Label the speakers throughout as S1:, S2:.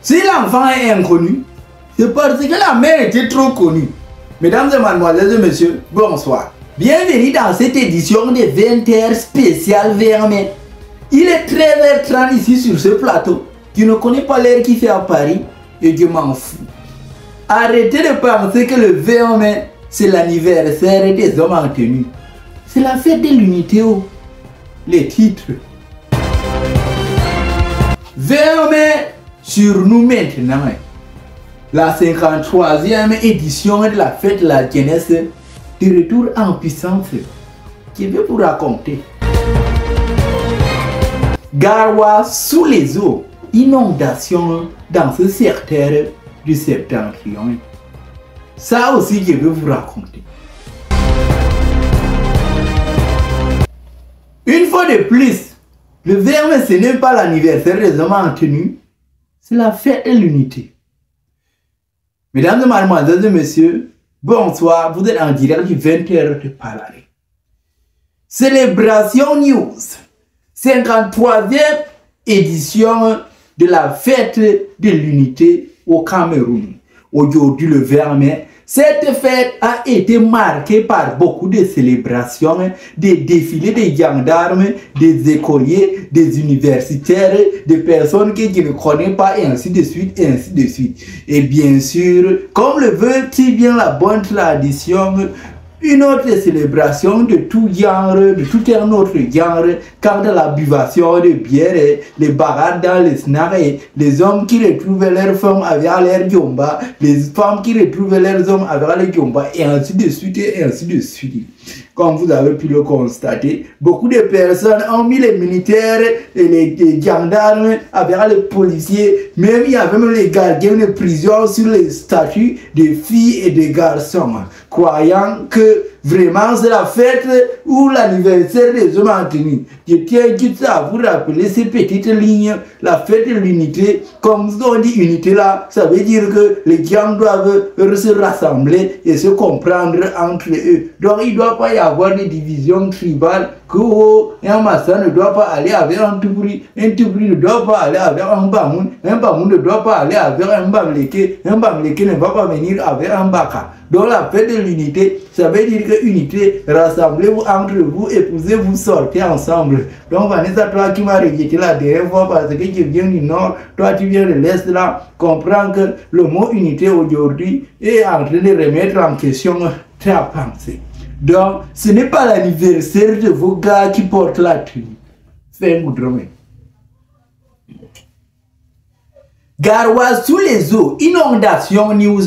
S1: Si l'enfant est inconnu, c'est parce que la mère était trop connue. Mesdames et mademoiselles et messieurs, bonsoir. Bienvenue dans cette édition de 20h spéciale Vermet. Il est 13h30 ici sur ce plateau. Tu ne connais pas l'heure qui fait à Paris et je m'en fous. Arrêtez de penser que le 20 mai, c'est l'anniversaire des hommes en tenue. C'est la fête de l'unité. Les titres. 20 mai sur nous maintenant. La 53e édition de la fête de la jeunesse de retour en puissance. Je vais vous raconter. Garoua sous les eaux. Inondation dans ce secteur du septentrion. Ça aussi, je vais vous raconter. Une fois de plus, le 20 mai, ce n'est pas l'anniversaire des hommes en tenue, c'est la fête de l'unité. Mesdames et mademoiselles et messieurs, bonsoir, vous êtes en direct du 20h de Paris. Célébration News, 53e édition de la fête de l'unité au Cameroun. Aujourd'hui le 20 mai, cette fête a été marquée par beaucoup de célébrations, des défilés des gendarmes, des écoliers, des universitaires, des personnes que je ne connais pas et ainsi de suite et ainsi de suite. Et bien sûr, comme le veut si bien la bonne tradition, une autre célébration de tout genre, de tout un autre genre, quand de la buvation de bière, les barades dans les snacks, les hommes qui retrouvent leurs femmes avec leur jomba, les femmes qui retrouvent leurs hommes avec leur jomba, et ainsi de suite, et ainsi de suite. Comme vous avez pu le constater, beaucoup de personnes ont mis les militaires et les gendarmes avec les policiers, même il y a même les gardiens de prison sur les statues des filles et des garçons, croyant que vraiment c'est la fête ou l'anniversaire des hommes en tenue. Je tiens juste à vous rappeler ces petites lignes, la fête de l'unité, comme on dit unité là, ça veut dire que les gens doivent se rassembler et se comprendre entre eux. Donc il ne doit pas y avoir des divisions tribales, que un massa ne doit pas aller avec un Tubri ne doit pas aller avec un Bamoun ne doit pas aller avec un Bamleke ne va pas venir avec un Baka. Donc la fête de l'unité, ça veut dire que unité, rassemblez-vous entre vous, épousez-vous, sortez ensemble. Donc Vanessa, toi qui m'as rejeté la dernière fois parce que je viens du nord, toi tu viens de l'est là, comprends que le mot unité aujourd'hui est en train de remettre en question ta pensée. Donc ce n'est pas l'anniversaire de vos gars qui portent la tenue. Fais-moi drôme. Garoua sous les eaux, inondation news.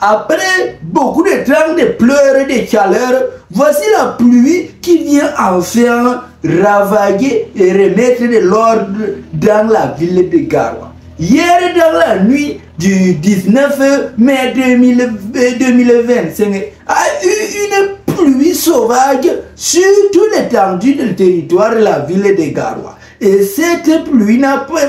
S1: Après beaucoup de temps de pleurs et de chaleur, voici la pluie qui vient enfin ravager et remettre de l'ordre dans la ville de Garoua. Hier, dans la nuit du 19 mai 2025, a eu une pluie sauvage sur toute l'étendue du territoire de la ville de Garoua. Et cette pluie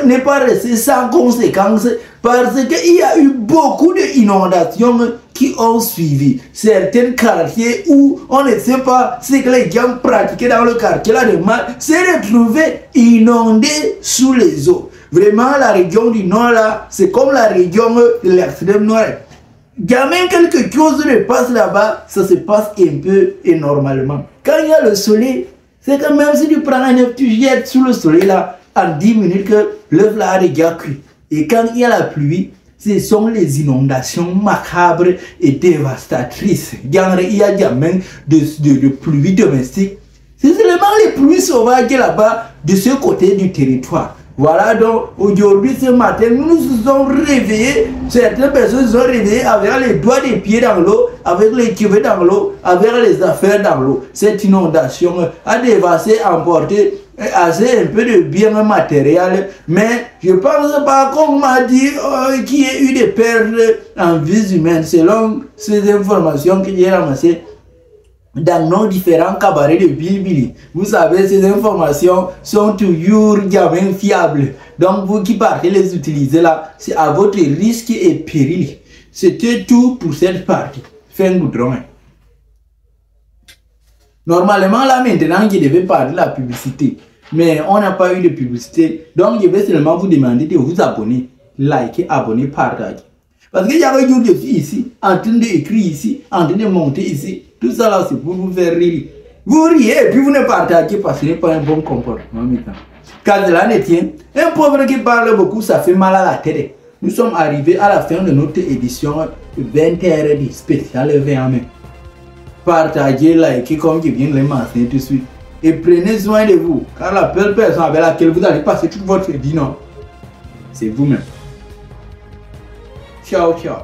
S1: n'est pas restée sans conséquence parce qu'il y a eu beaucoup d'inondations qui ont suivi. Certains quartiers où on ne sait pas ce que les gens pratiquaient dans le quartier là de mal s'est retrouvé inondé sous les eaux. Vraiment, la région du nord là, c'est comme la région de l'extrême nord. Jamais quelque chose ne passe là-bas, ça se passe un peu et normalement. Quand il y a le soleil, c'est que même si tu prends un œuf, tu jettes sous le soleil là, en 10 minutes que l'œuf là a déjà cuit. Et quand il y a la pluie, ce sont les inondations macabres et dévastatrices. Il y a jamais de pluie domestique. C'est seulement les pluies sauvages là-bas, de ce côté du territoire. Voilà donc, aujourd'hui, ce matin, nous nous sommes réveillés. Certaines personnes se sont réveillées avec les doigts des pieds dans l'eau, avec les cheveux dans l'eau, avec les affaires dans l'eau. Cette inondation a dévasté, emporté assez un peu de biens matériels, mais je pense pas qu'on m'a dit qu'il y ait eu des pertes en vies humaines selon ces informations que j'ai ramassées dans nos différents cabarets de Bilibili. Vous savez, ces informations sont toujours jamais fiables. Donc vous qui partez les utiliser là, c'est à votre risque et péril. C'était tout pour cette partie. Fin goudron. Normalement là maintenant, je devais parler de la publicité. Mais on n'a pas eu de publicité. Donc je vais seulement vous demander de vous abonner. likez, abonnez, partagez. Parce qu'il y a des gens ici, en train d'écrire ici, en train de monter ici. Tout ça là, c'est pour vous faire rire. Vous riez et puis vous ne partagez pas, ce n'est pas un bon comportement. Car cela ne tient, un pauvre qui parle beaucoup, ça fait mal à la tête. Nous sommes arrivés à la fin de notre édition 20h spéciale 20 mai. Partagez, likez comme je viens de le mentionner tout de suite. Et prenez soin de vous, car la belle personne avec laquelle vous allez passer toute votre vie, non, c'est vous-même. Ciao, ciao.